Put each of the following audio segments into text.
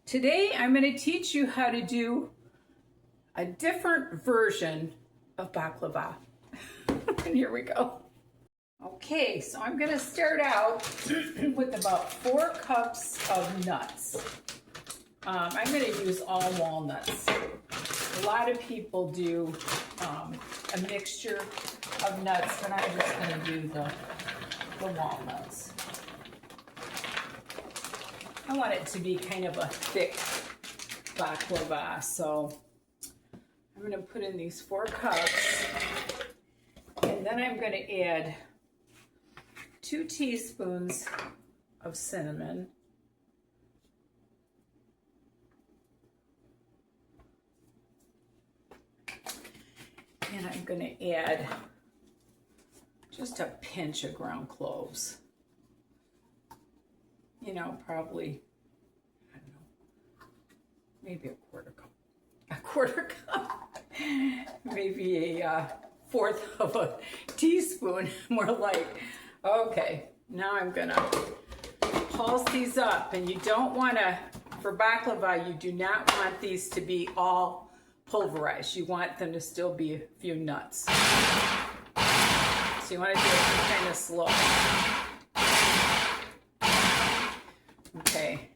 Today I'm going to teach you how to do a different version of baklava. And here we go. Okay, so I'm going to start out with about 4 cups of nuts. I'm going to use all walnuts. A lot of people do a mixture of nuts, but I'm just going to do the walnuts. I want it to be kind of a thick baklava, so I'm going to put in these 4 cups, and then I'm going to add 2 teaspoons of cinnamon, and I'm going to add just a pinch of ground cloves. You know, probably, I don't know, maybe a quarter cup, maybe a 1/4 of a teaspoon, more like. Okay, now I'm gonna pulse these up, and you don't wanna, for baklava, you do not want these to be all pulverized. You want them to still be a few nuts. So you wanna do it kind of slow. Okay,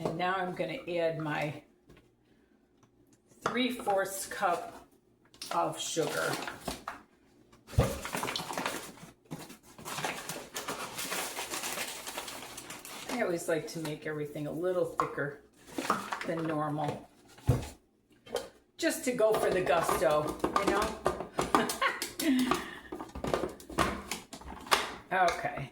and now I'm going to add my 3/4 cup of sugar. I always like to make everything a little thicker than normal, just to go for the gusto, you know? Okay.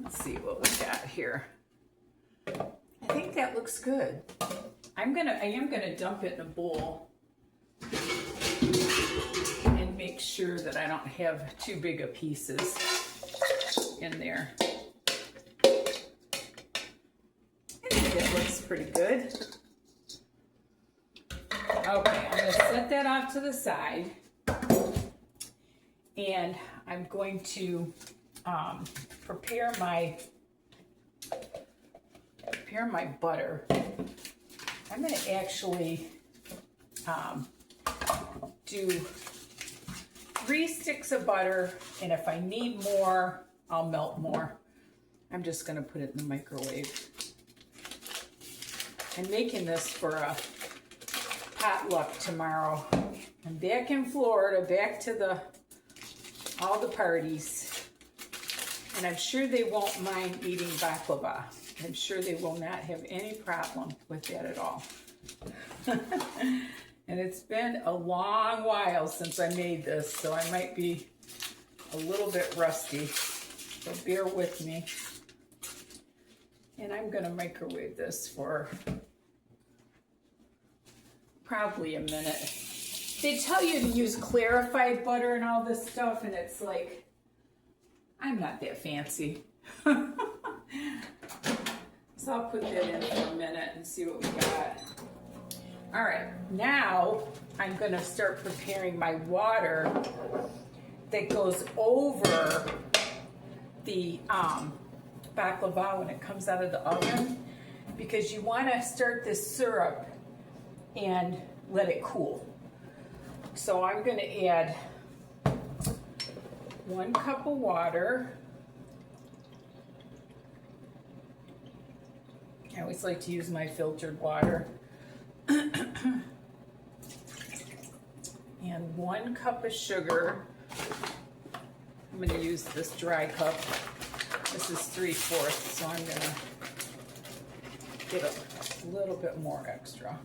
Let's see what we got here. I think that looks good. I am gonna dump it in a bowl and make sure that I don't have too big of pieces in there. I think it looks pretty good. Okay, I'm gonna set that off to the side, and I'm going to prepare my butter. I'm going to actually do 3 sticks of butter, and if I need more, I'll melt more. I'm just going to put it in the microwave. I'm making this for a potluck tomorrow. I'm back in Florida, back to all the parties. And I'm sure they won't mind eating baklava. I'm sure they will not have any problem with that at all. And it's been a long while since I made this, so I might be a little bit rusty. So bear with me. And I'm gonna microwave this for probably a minute. They tell you to use clarified butter and all this stuff, and it's like, I'm not that fancy. So I'll put that in for a minute and see what we got. All right, now I'm gonna start preparing my water that goes over the baklava when it comes out of the oven, because you wanna start this syrup and let it cool. So I'm gonna add 1 cup of water. I always like to use my filtered water. And 1 cup of sugar. I'm going to use this dry cup. This is 3/4, so I'm going to get a little bit more extra.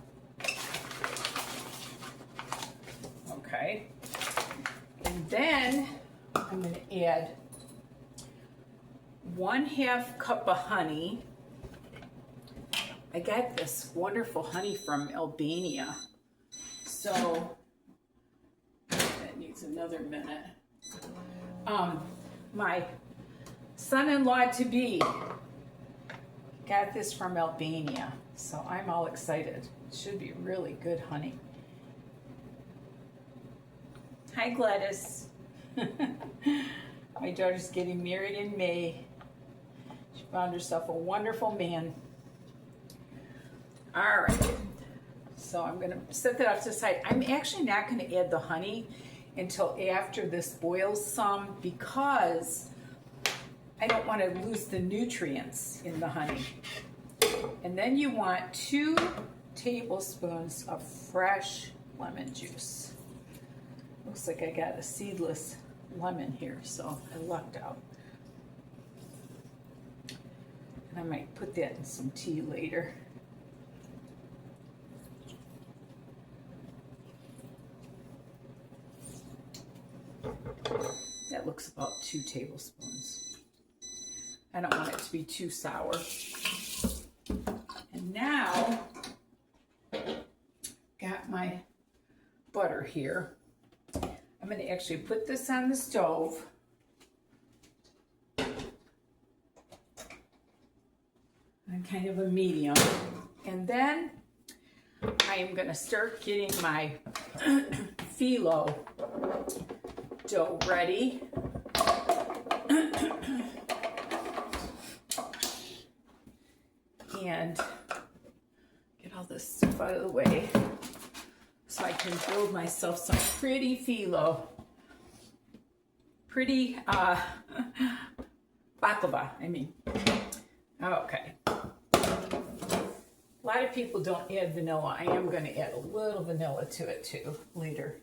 Okay. And then I'm going to add 1/2 cup of honey. I got this wonderful honey from Albania, so that needs another minute. My son-in-law to be got this from Albania, so I'm all excited. It should be really good honey. Hi, Gladys. My daughter's getting married in May. She found herself a wonderful man. All right, so I'm gonna set that off to the side. I'm actually not gonna add the honey until after this boils some because I don't want to lose the nutrients in the honey. And then you want 2 tablespoons of fresh lemon juice. Looks like I got a seedless lemon here, so I lucked out. And I might put that in some tea later. That looks about 2 tablespoons. I don't want it to be too sour. And now, got my butter here. I'm going to actually put this on the stove. On kind of a medium. And then I am going to start getting my phyllo dough ready. And get all this stuff out of the way so I can build myself some pretty phyllo. Pretty baklava, I mean. Okay. A lot of people don't add vanilla. I am going to add a little vanilla to it too later.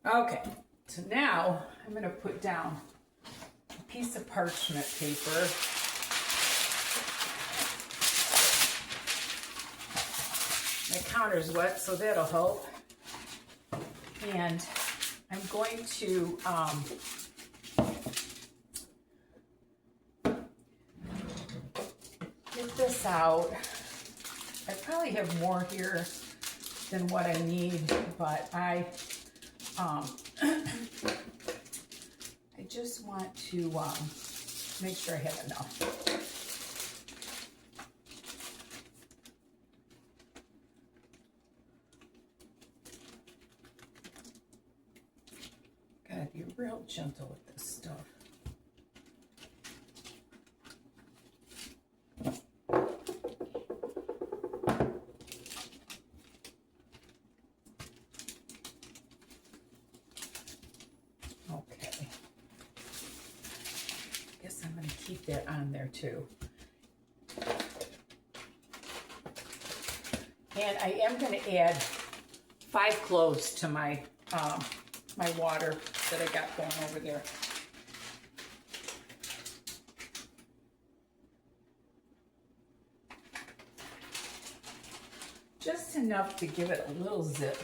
Okay, so now I'm going to put down a piece of parchment paper. My counter's wet, so that'll help. And I'm going to get this out. I probably have more here than what I need, but I just want to make sure I have enough. Gotta be real gentle with this stuff. Okay. Guess I'm gonna keep that on there too. And I am gonna add 5 cloves to my my water that I got going over there. Just enough to give it a little zip.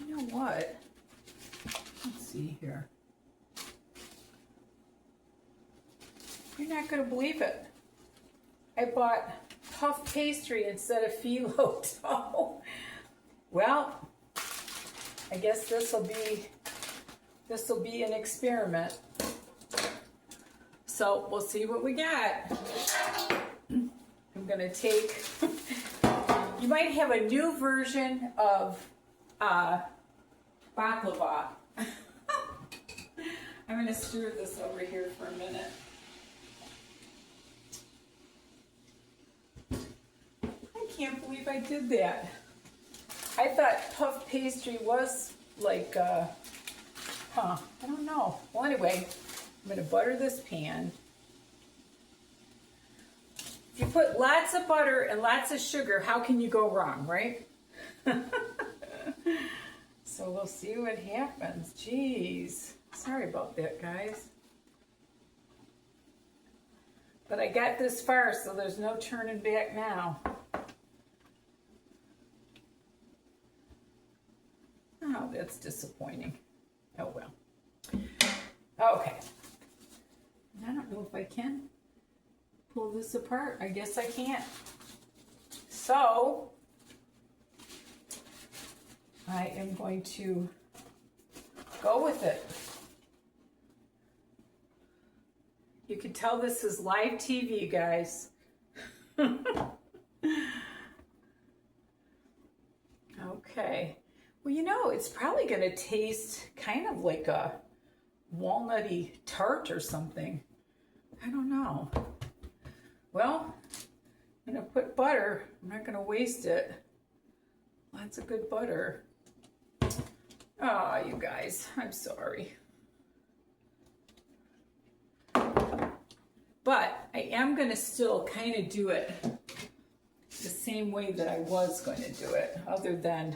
You know what? Let's see here. You're not going to believe it. I bought puff pastry instead of phyllo dough. Well, I guess this will be an experiment. So we'll see what we got. I'm going to take. You might have a new version of baklava. I'm going to stir this over here for a minute. I can't believe I did that. I thought puff pastry was like, I don't know. Well, anyway, I'm going to butter this pan. If you put lots of butter and lots of sugar, how can you go wrong, right? So we'll see what happens. Jeez. Sorry about that, guys. But I got this far, so there's no turning back now. Oh, that's disappointing. Oh well. Okay. I don't know if I can pull this apart. I guess I can't. So I am going to go with it. You can tell this is live TV, guys. Okay. Well, you know, it's probably going to taste kind of like a walnutty tart or something. I don't know. Well, I'm going to put butter. I'm not going to waste it. Lots of good butter. Oh, you guys, I'm sorry. But I am going to still kind of do it the same way that I was going to do it, other than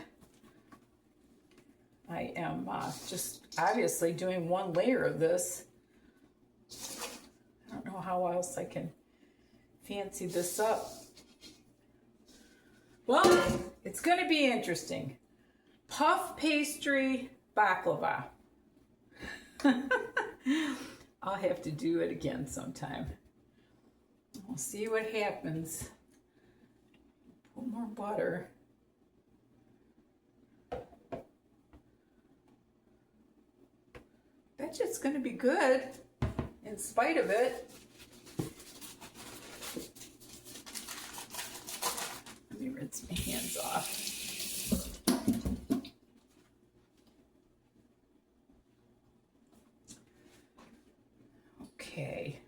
I am just obviously doing one layer of this. I don't know how else I can fancy this up. Well, it's going to be interesting. Puff pastry baklava. I'll have to do it again sometime. We'll see what happens. Put more butter. Bet you it's going to be good in spite of it. Let me rinse my hands off. Okay.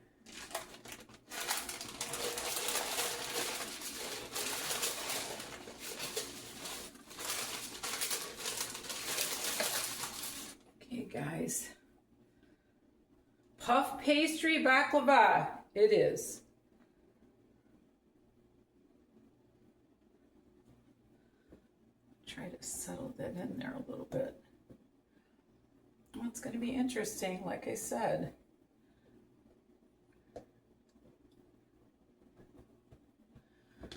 Okay, guys. Puff pastry baklava. It is. Try to settle that in there a little bit. Well, it's going to be interesting, like I said.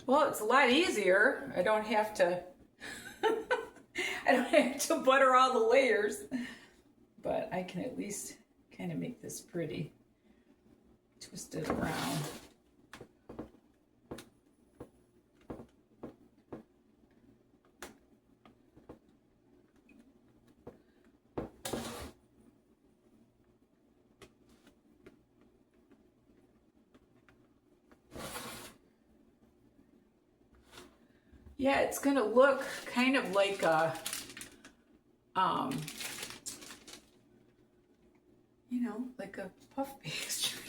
Well, it's a lot easier. I don't have to I don't have to butter all the layers. But I can at least kind of make this pretty. Twist it around. Yeah, it's gonna look kind of like a, you know, like a puff pastry.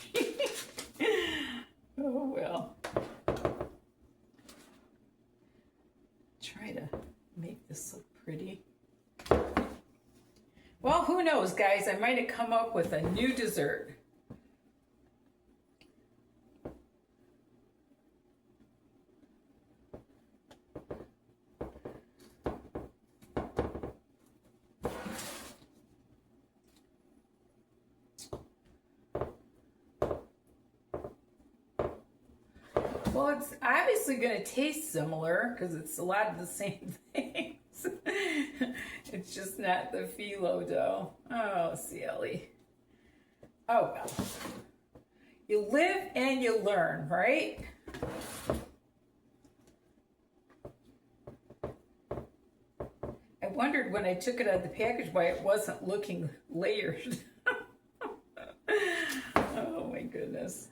Oh well. Try to make this look pretty. Well, who knows, guys? I might have come up with a new dessert. Well, it's obviously going to taste similar because it's a lot of the same things. It's just not the phyllo dough. Oh, Sally. Oh, well. You live and you learn, right? I wondered when I took it out of the package why it wasn't looking layered. Oh, my goodness.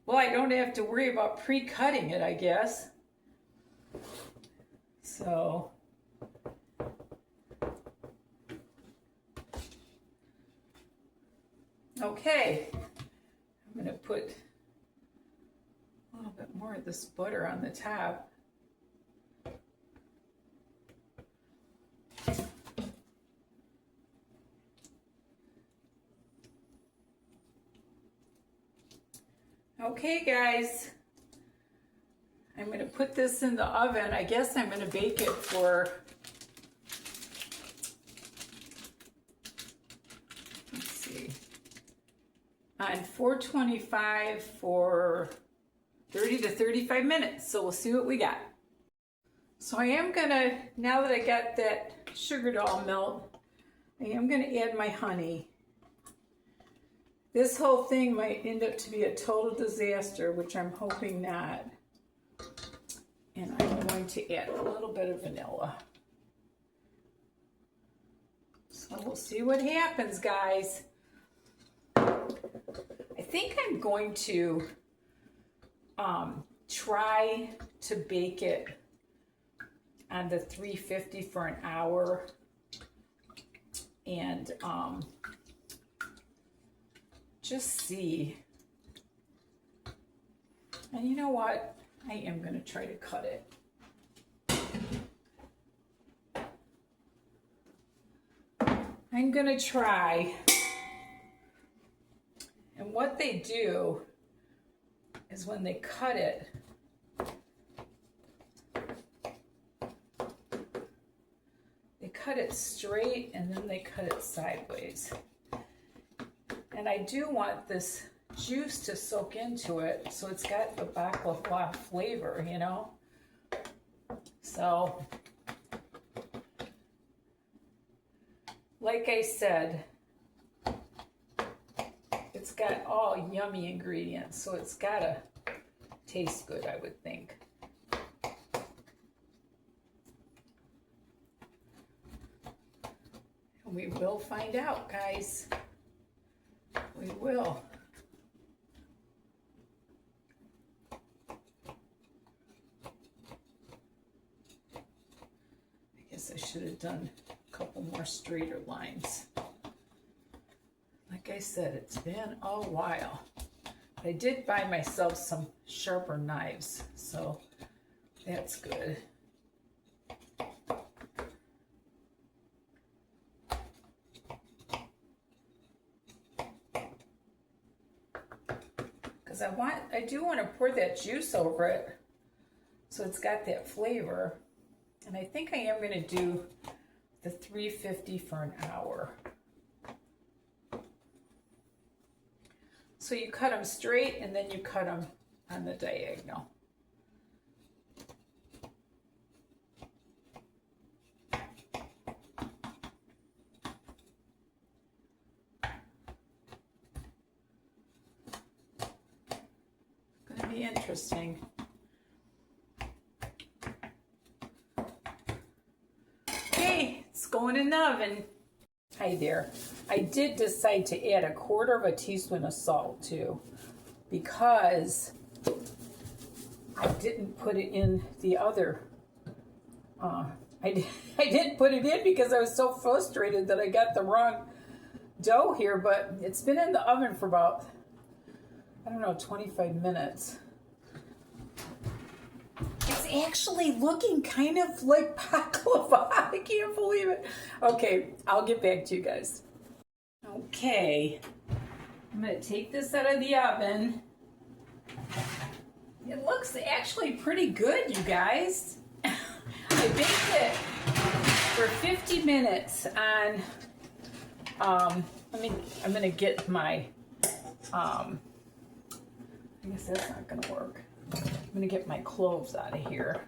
Well, I don't have to worry about pre-cutting it, I guess. So, okay. I'm going to put a little bit more of this butter on the top. Okay, guys, I'm going to put this in the oven. I guess I'm going to bake it for, let's see, on 425 for 30 to 35 minutes. So we'll see what we got. So I am going to, now that I got that sugar to all melt, I am going to add my honey. This whole thing might end up to be a total disaster, which I'm hoping not. And I'm going to add a little bit of vanilla. So we'll see what happens, guys. I think I'm going to try to bake it on the 350 for an hour. And just see. And you know what? I am going to try to cut it. I'm going to try. And what they do is when they cut it, they cut it straight and then they cut it sideways. And I do want this juice to soak into it so it's got the baklava flavor, you know? So, like I said, it's got all yummy ingredients, so it's gotta taste good, I would think. And we will find out, guys. We will. I guess I should have done a couple more straighter lines. Like I said, it's been a while. I did buy myself some sharper knives, so that's good. Because I do want to pour that juice over it so it's got that flavor. And I think I am going to do the 350 for an hour. So you cut them straight and then you cut them on the diagonal. It's going to be interesting. Okay, it's going in the oven. Hi there. I did decide to add 1/4 teaspoon of salt too, because I didn't put it in the other. I didn't put it in because I was so frustrated that I got the wrong dough here, but it's been in the oven for about, I don't know, 25 minutes. It's actually looking kind of like baklava. I can't believe it. Okay, I'll get back to you guys. Okay, I'm going to take this out of the oven. It looks actually pretty good, you guys. I baked it for 50 minutes on, I'm going to get my, I guess that's not going to work. I'm going to get my cloves out of here.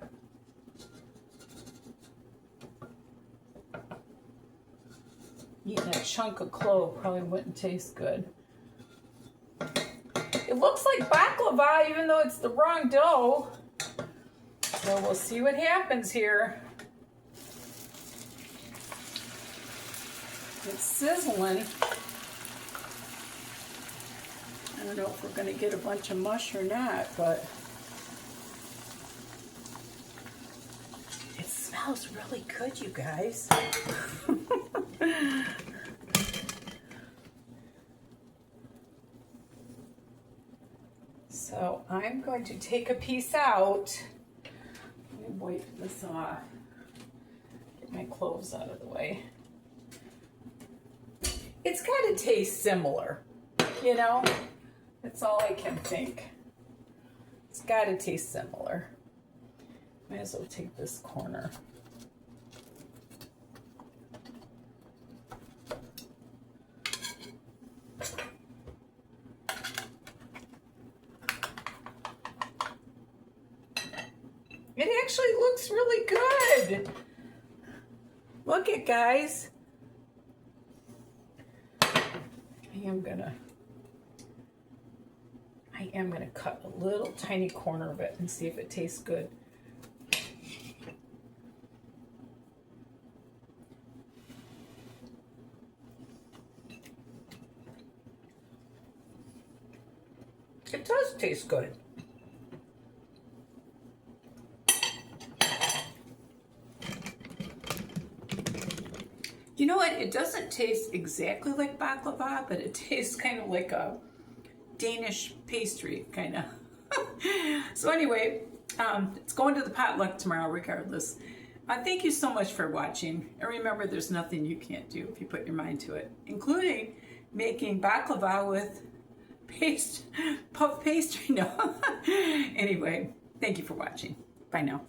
Eating a chunk of clove probably wouldn't taste good. It looks like baklava even though it's the wrong dough. So we'll see what happens here. It's sizzling. I don't know if we're going to get a bunch of mush or not, but it smells really good, you guys. So I'm going to take a piece out. Let me wipe this off. Get my cloves out of the way. It's got to taste similar, you know? That's all I can think. It's got to taste similar. Might as well take this corner. It actually looks really good. Look it, guys. I am gonna cut a little tiny corner of it and see if it tastes good. It does taste good. You know what? It doesn't taste exactly like baklava, but it tastes kind of like a Danish pastry, kind of. So anyway, it's going to the potluck tomorrow regardless. Thank you so much for watching. And remember, there's nothing you can't do if you put your mind to it, including making baklava with puff pastry. No. Anyway, thank you for watching. Bye now.